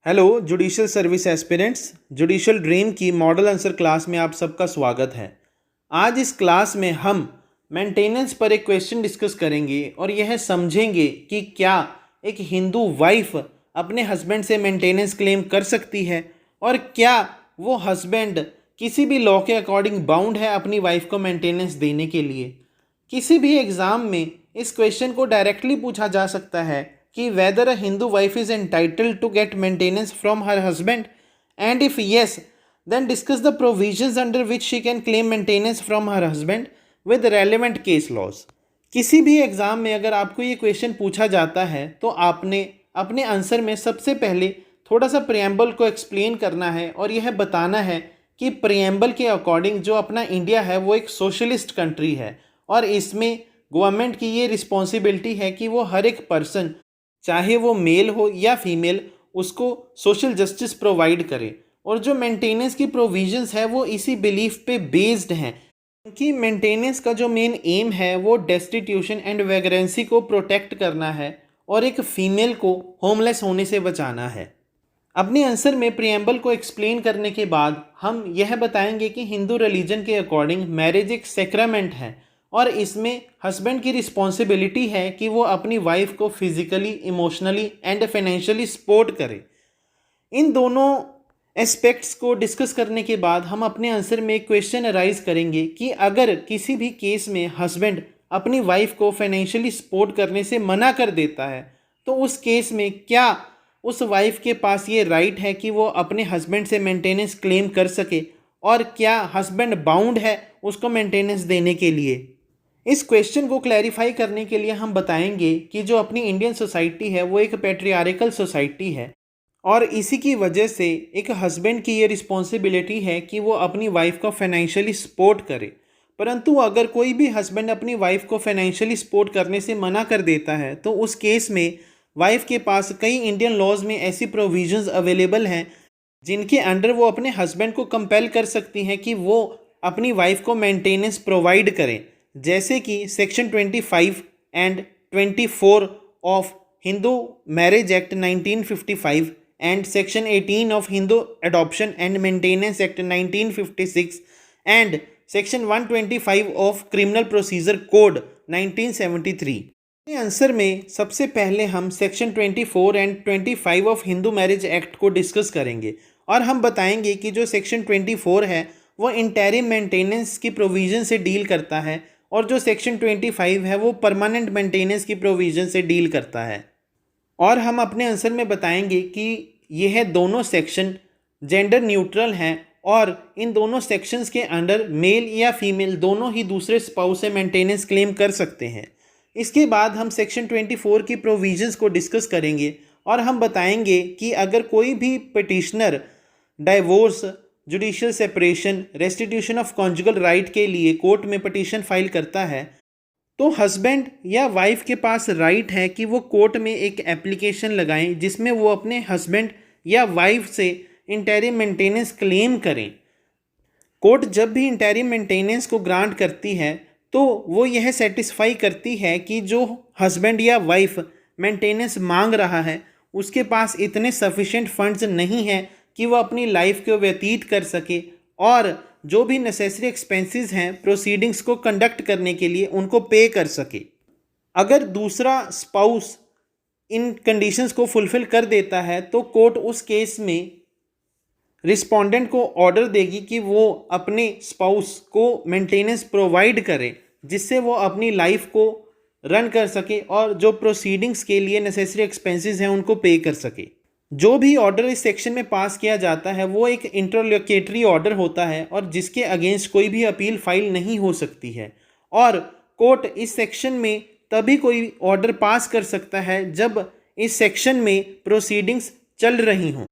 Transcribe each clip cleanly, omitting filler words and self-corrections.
Hello judicial service aspirants. Judicial dream की model answer class में आप सबका स्वागत है। आज इस क्लास में हम मेंटेनेंस पर एक क्वेश्चन डिस्कस करेंगे और यह समझेंगे कि क्या एक हिंदू वाइफ अपने हस्बैंड से मेंटेनेंस क्लेम कर सकती है और क्या वो हस्बैंड किसी भी लॉ के अकॉर्डिंग बाउंड है अपनी वाइफ को मेंटेनेंस देने के लिए। किसी भी एग्ज़ाम में इस क्वेश्चन को डायरेक्टली पूछा जा सकता है कि whether a Hindu wife is entitled to get maintenance from her husband, and if yes, then discuss the provisions under which she can claim maintenance from her husband with relevant case laws। किसी भी exam में अगर आपको ये question पूछा जाता है तो आपने अपने आंसर में सबसे पहले थोड़ा सा प्रियम्बल को एक्सप्लेन करना है और यह बताना है कि प्रियम्बल के अकॉर्डिंग जो अपना इंडिया है वो एक सोशलिस्ट कंट्री है और इसमें गवर्नमेंट की ये रिस्पॉन्सिबिलिटी है कि वो हर एक पर्सन, चाहे वो मेल हो या फीमेल, उसको सोशल जस्टिस प्रोवाइड करे। और जो मेंटेनेंस की प्रोविजंस है वो इसी बिलीफ पे बेस्ड हैं कि मेंटेनेंस का जो मेन एम है वो डेस्टिट्यूशन एंड वैग्रेंसी को प्रोटेक्ट करना है और एक फीमेल को होमलेस होने से बचाना है। अपने आंसर में प्रियम्बल को एक्सप्लेन करने के बाद हम यह बताएंगे कि हिंदू रिलीजन के अकॉर्डिंग मैरिज एक सेक्रामेंट है और इसमें हस्बैंड की रिस्पॉन्सिबिलिटी है कि वो अपनी वाइफ को physically, emotionally and financially support करे। इन दोनों एस्पेक्ट्स को डिस्कस करने के बाद हम अपने आंसर में एक क्वेश्चन अराइज करेंगे कि अगर किसी भी केस में हस्बैंड अपनी वाइफ को फाइनेंशियली सपोर्ट करने से मना कर देता है तो उस केस में क्या उस वाइफ के पास ये राइट है कि वो अपने हस्बैंड से मेंटेनेंस क्लेम कर सके और क्या हस्बैंड बाउंड है उसको मेंटेनेंस देने के लिए। इस क्वेश्चन को क्लैरिफाई करने के लिए हम बताएंगे कि जो अपनी इंडियन सोसाइटी है वो एक पैट्रियार्कल सोसाइटी है और इसी की वजह से एक हस्बैंड की ये रिस्पॉन्सिबिलिटी है कि वो अपनी वाइफ को फाइनेंशियली सपोर्ट करे। परंतु अगर कोई भी हस्बैंड अपनी वाइफ को फाइनेंशियली सपोर्ट करने से मना कर देता है तो उस केस में वाइफ के पास कई इंडियन लॉज में ऐसी प्रोविजंस अवेलेबल हैं जिनके अंडर वो अपने हस्बैंड को कंपेल कर सकती हैं कि वो अपनी वाइफ को मेंटेनेंस प्रोवाइड करें, जैसे कि section 25 and 24 of Hindu marriage act 1955 and section 18 of Hindu adoption and maintenance act 1956 and section 125 of criminal procedure code 1973। Answer में सबसे पहले हम section 24 and 25 of Hindu marriage act को डिस्कस करेंगे और हम बताएंगे कि जो सेक्शन 24 है वो इंटरिम मेंटेनेंस की प्रोविज़न से डील करता है और जो सेक्शन 25 है वो परमानेंट मेंटेनेंस की प्रोविज़न से डील करता है। और हम अपने आंसर में बताएंगे कि यह दोनों सेक्शन जेंडर न्यूट्रल हैं और इन दोनों सेक्शंस के अंडर मेल या फीमेल दोनों ही दूसरे स्पाउस से मेंटेनेंस क्लेम कर सकते हैं। इसके बाद हम सेक्शन 24 की प्रोविजंस को डिस्कस करेंगे और हम बताएंगे कि अगर कोई भी petitioner divorce, judicial separation, restitution of conjugal right के लिए कोर्ट में पिटीशन फाइल करता है तो हस्बैंड या वाइफ के पास राइट है कि वो कोर्ट में एक एप्लीकेशन लगाएं जिसमें वो अपने हस्बैंड या वाइफ से इंटरिम मेंटेनेंस क्लेम करें। कोर्ट जब भी इंटरिम मेंटेनेंस को ग्रांट करती है तो वो यह सेटिस्फाई करती है कि जो हस्बैंड या वाइफ मेंटेनेंस मांग रहा है उसके पास इतने सफिशिएंट फंड्स नहीं हैं कि वो अपनी लाइफ को व्यतीत कर सके और जो भी नेसेसरी एक्सपेंसेस हैं प्रोसीडिंग्स को कंडक्ट करने के लिए उनको पे कर सके। अगर दूसरा स्पाउस इन कंडीशंस को फुलफिल कर देता है तो कोर्ट उस केस में रिस्पोंडेंट को ऑर्डर देगी कि वो अपने स्पाउस को मेंटेनेंस प्रोवाइड करे जिससे वो अपनी लाइफ को रन कर सके और जो प्रोसीडिंग्स के लिए नेसेसरी एक्सपेंसेस हैं उनको पे कर सके। जो भी ऑर्डर इस सेक्शन में पास किया जाता है वो एक इंटरलोकेटरी ऑर्डर होता है और जिसके अगेंस्ट कोई भी अपील फाइल नहीं हो सकती है और कोर्ट इस सेक्शन में तभी कोई ऑर्डर पास कर सकता है जब इस सेक्शन में प्रोसीडिंग्स चल रही हों।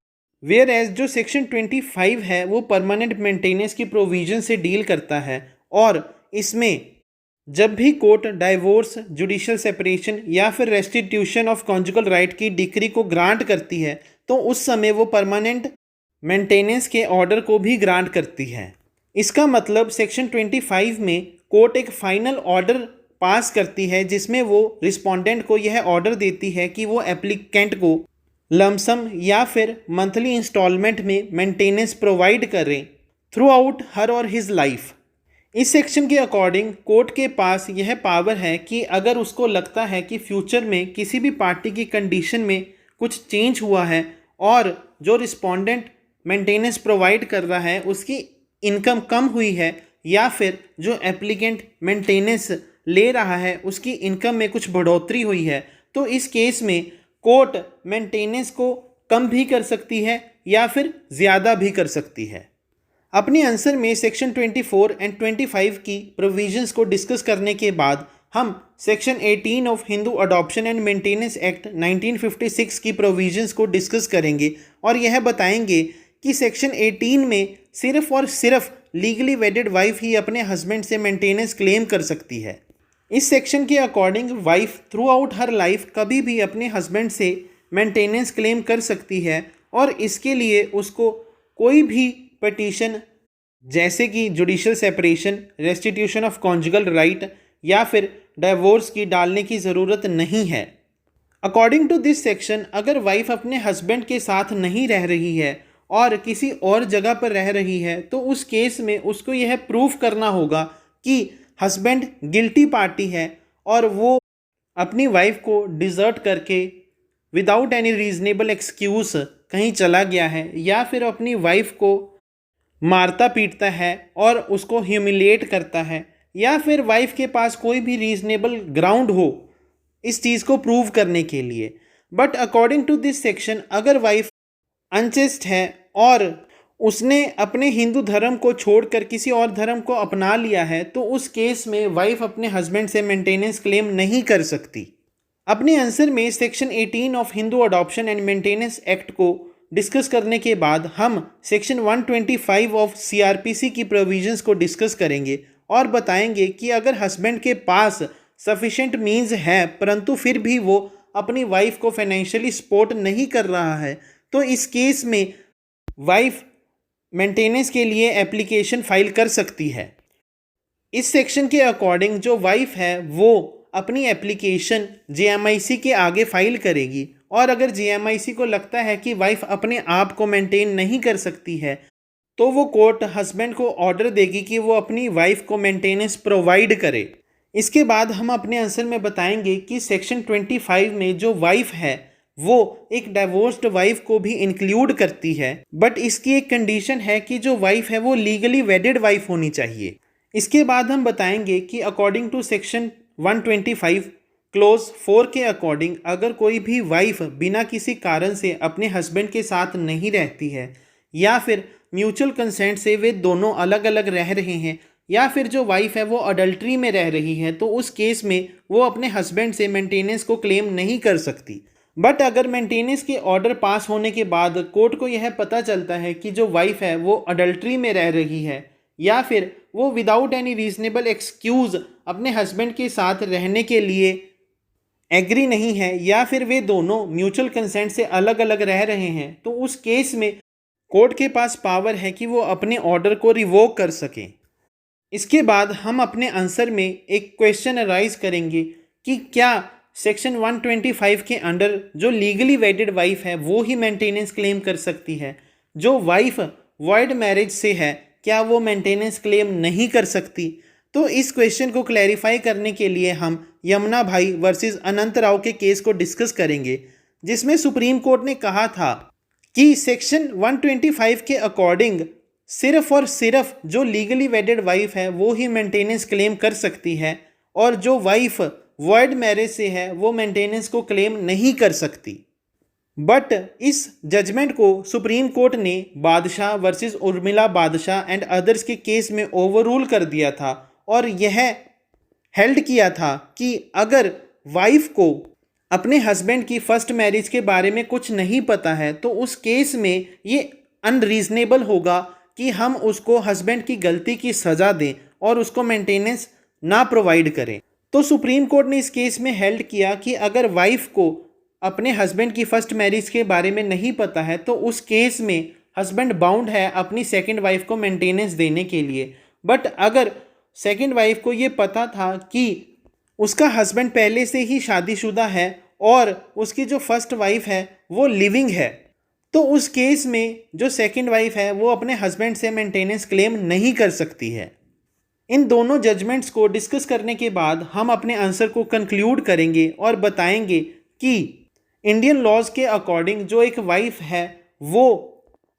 वेयर एज जो सेक्शन 25 है वो परमानेंट मेंटेनेंस की प्रोविजन से डील करता है और इसमें जब भी कोर्ट डाइवोर्स, जुडिशियल सेपरेशन या फिर रेस्टिट्यूशन ऑफ कॉन्जुगल राइट की डिक्री को ग्रांट करती है तो उस समय वो परमानेंट मेंटेनेंस के ऑर्डर को भी ग्रांट करती है। इसका मतलब सेक्शन 25 में कोर्ट एक फाइनल ऑर्डर पास करती है जिसमें वो रिस्पोंडेंट को यह ऑर्डर देती है कि वो एप्लीकेंट को लमसम या फिर मंथली इंस्टॉलमेंट में मेंटेनेंस प्रोवाइड करें थ्रू आउट हर और हिज लाइफ। इस सेक्शन के अकॉर्डिंग कोर्ट के पास यह पावर है कि अगर उसको लगता है कि फ्यूचर में किसी भी पार्टी की कंडीशन में कुछ चेंज हुआ है और जो रिस्पोंडेंट मेंटेनेंस प्रोवाइड कर रहा है उसकी इनकम कम हुई है या फिर जो एप्लीकेंट मेंटेनेंस ले रहा है उसकी इनकम में कुछ बढ़ोतरी हुई है, तो इस केस में कोर्ट मेंटेनेंस को कम भी कर सकती है या फिर ज़्यादा भी कर सकती है। अपने आंसर में सेक्शन 24 एंड 25 की प्रोविजंस को डिस्कस करने के बाद हम section 18 of Hindu adoption and maintenance act 1956 की प्रोविजंस को डिस्कस करेंगे और यह बताएंगे कि सेक्शन 18 में सिर्फ और सिर्फ लीगली वेडेड वाइफ ही अपने हस्बैंड से मेंटेनेंस क्लेम कर सकती है। इस सेक्शन के अकॉर्डिंग वाइफ थ्रू आउट हर लाइफ कभी भी अपने हस्बैंड से मेंटेनेंस क्लेम कर सकती है और इसके लिए उसको कोई भी पिटीशन जैसे कि judicial separation, restitution of conjugal right या फिर डाइवोर्स की डालने की ज़रूरत नहीं है। अकॉर्डिंग टू दिस सेक्शन अगर वाइफ अपने हस्बैंड के साथ नहीं रह रही है और किसी और जगह पर रह रही है तो उस केस में उसको यह प्रूफ करना होगा कि हस्बैंड गिल्टी पार्टी है और वो अपनी वाइफ को डिज़र्ट करके विदाउट एनी रीजनेबल एक्सक्यूज़ कहीं चला गया है या फिर अपनी वाइफ को मारता पीटता है और उसको ह्यूमिलिएट करता है या फिर वाइफ के पास कोई भी रीजनेबल ग्राउंड हो इस चीज़ को प्रूव करने के लिए। But according to this section अगर वाइफ अनचेस्ट है और उसने अपने हिंदू धर्म को छोड़कर किसी और धर्म को अपना लिया है तो उस केस में वाइफ अपने हस्बैंड से मेंटेनेंस क्लेम नहीं कर सकती। अपने आंसर में section 18 of Hindu adoption and maintenance act को डिस्कस करने के बाद हम सेक्शन 125 ऑफ सीआरपीसी की प्रोविजंस को डिस्कस करेंगे और बताएंगे कि अगर हस्बैंड के पास सफिशिएंट मींस है परंतु फिर भी वो अपनी वाइफ को फाइनेंशियली सपोर्ट नहीं कर रहा है तो इस केस में वाइफ मेंटेनेंस के लिए एप्लीकेशन फाइल कर सकती है। इस सेक्शन के अकॉर्डिंग जो वाइफ है वो अपनी एप्लीकेशन जेएमआईसी के आगे फाइल करेगी और अगर जेएमआईसी को लगता है कि वाइफ अपने आप को मेंटेन नहीं कर सकती है तो वो कोर्ट हस्बैंड को ऑर्डर देगी कि वो अपनी वाइफ को मेंटेनेंस प्रोवाइड करे। इसके बाद हम अपने आंसर में बताएंगे कि सेक्शन 25 में जो वाइफ है वो एक डाइवोर्स्ड वाइफ को भी इंक्लूड करती है, बट इसकी एक कंडीशन है कि जो वाइफ है वो लीगली वेडेड वाइफ होनी चाहिए। इसके बाद हम बताएंगे कि अकॉर्डिंग टू सेक्शन 125 क्लोज 4 के अकॉर्डिंग अगर कोई भी वाइफ बिना किसी कारण से अपने हस्बैंड के साथ नहीं रहती है या फिर म्यूचुअल कंसेंट से वे दोनों अलग अलग रह रहे हैं या फिर जो वाइफ है वो अडल्ट्री में रह रही है तो उस केस में वो अपने हस्बैंड से मेंटेनेंस को क्लेम नहीं कर सकती। बट अगर मेंटेनेंस के ऑर्डर पास होने के बाद कोर्ट को यह पता चलता है कि जो वाइफ है वो अडल्ट्री में रह रही है या फिर वो विदाउट एनी रीजनेबल एक्सक्यूज़ अपने हस्बैंड के साथ रहने के लिए एग्री नहीं है या फिर वे दोनों म्यूचुअल कंसेंट से अलग अलग रह रहे हैं तो उस केस में कोर्ट के पास पावर है कि वो अपने ऑर्डर को रिवोक कर सकें। इसके बाद हम अपने आंसर में एक क्वेश्चन अराइज करेंगे कि क्या सेक्शन 125 के अंडर जो लीगली वेडेड वाइफ है वो ही मेंटेनेंस क्लेम कर सकती है, जो वाइफ वॉइड मैरिज से है क्या वो मेंटेनेंस क्लेम नहीं कर सकती। तो इस क्वेश्चन को क्लैरिफाई करने के लिए हम यमुना भाई वर्सेस अनंत राव के केस को डिस्कस करेंगे जिसमें सुप्रीम कोर्ट ने कहा था कि सेक्शन 125 के अकॉर्डिंग सिर्फ और सिर्फ जो लीगली वेडेड वाइफ है वो ही मेंटेनेंस क्लेम कर सकती है और जो वाइफ वॉइड मैरिज से है वो मेंटेनेंस को क्लेम नहीं कर सकती। बट इस जजमेंट को सुप्रीम कोर्ट ने बादशाह वर्सेस उर्मिला बादशाह एंड अदर्स के केस में ओवररूल कर दिया था और यह हेल्ड किया था कि अगर वाइफ को अपने हस्बैंड की फर्स्ट मैरिज के बारे में कुछ नहीं पता है तो उस केस में ये अनरीजनेबल होगा कि हम उसको हस्बैंड की गलती की सज़ा दें और उसको मेंटेनेंस ना प्रोवाइड करें। तो सुप्रीम कोर्ट ने इस केस में हेल्ड किया कि अगर वाइफ को अपने हस्बैंड की फर्स्ट मैरिज के बारे में नहीं पता है तो उस केस में हस्बैंड बाउंड है अपनी सेकंड वाइफ को मेंटेनेंस देने के लिए। बट अगर सेकंड वाइफ को ये पता था कि उसका हस्बैंड पहले से ही शादीशुदा है और उसकी जो फर्स्ट वाइफ है वो लिविंग है, तो उस केस में जो सेकंड वाइफ है वो अपने हस्बैंड से मेंटेनेंस क्लेम नहीं कर सकती है। इन दोनों जजमेंट्स को डिस्कस करने के बाद हम अपने आंसर को कंक्लूड करेंगे और बताएंगे कि इंडियन लॉज के अकॉर्डिंग जो एक वाइफ है वो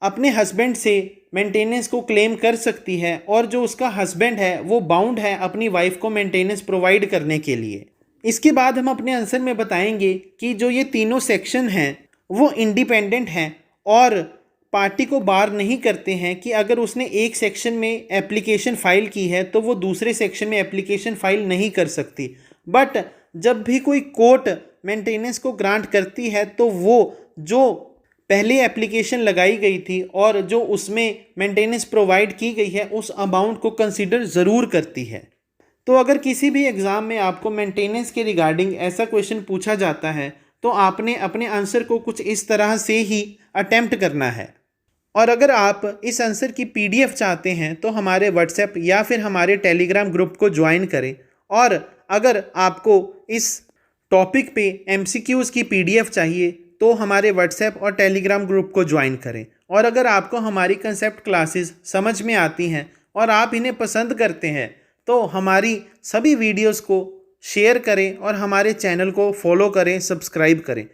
अपने हस्बैंड से मेंटेनेंस को क्लेम कर सकती है और जो उसका हस्बैंड है वो बाउंड है अपनी वाइफ को मेंटेनेंस प्रोवाइड करने के लिए। इसके बाद हम अपने आंसर में बताएंगे कि जो ये तीनों सेक्शन हैं वो इंडिपेंडेंट हैं और पार्टी को बार नहीं करते हैं कि अगर उसने एक सेक्शन में एप्लीकेशन फाइल की है तो वो दूसरे सेक्शन में एप्लीकेशन फाइल नहीं कर सकती। बट जब भी कोई कोर्ट मेंटेनेंस को ग्रांट करती है तो वो जो पहले एप्लीकेशन लगाई गई थी और जो उसमें मेंटेनेंस प्रोवाइड की गई है उस अमाउंट को कंसीडर ज़रूर करती है। तो अगर किसी भी एग्ज़ाम में आपको मेंटेनेंस के रिगार्डिंग ऐसा क्वेश्चन पूछा जाता है तो आपने अपने आंसर को कुछ इस तरह से ही अटेम्प्ट करना है। और अगर आप इस आंसर की पीडीएफ चाहते हैं तो हमारे व्हाट्सएप या फिर हमारे टेलीग्राम ग्रुप को ज्वाइन करें। और अगर आपको इस टॉपिक पे एमसीक्यूज़ की पीडीएफ चाहिए तो हमारे व्हाट्सएप और टेलीग्राम ग्रुप को ज्वाइन करें। और अगर आपको हमारी कंसेप्ट क्लासेस समझ में आती हैं और आप इन्हें पसंद करते हैं तो हमारी सभी वीडियोस को शेयर करें और हमारे चैनल को फॉलो करें, सब्सक्राइब करें।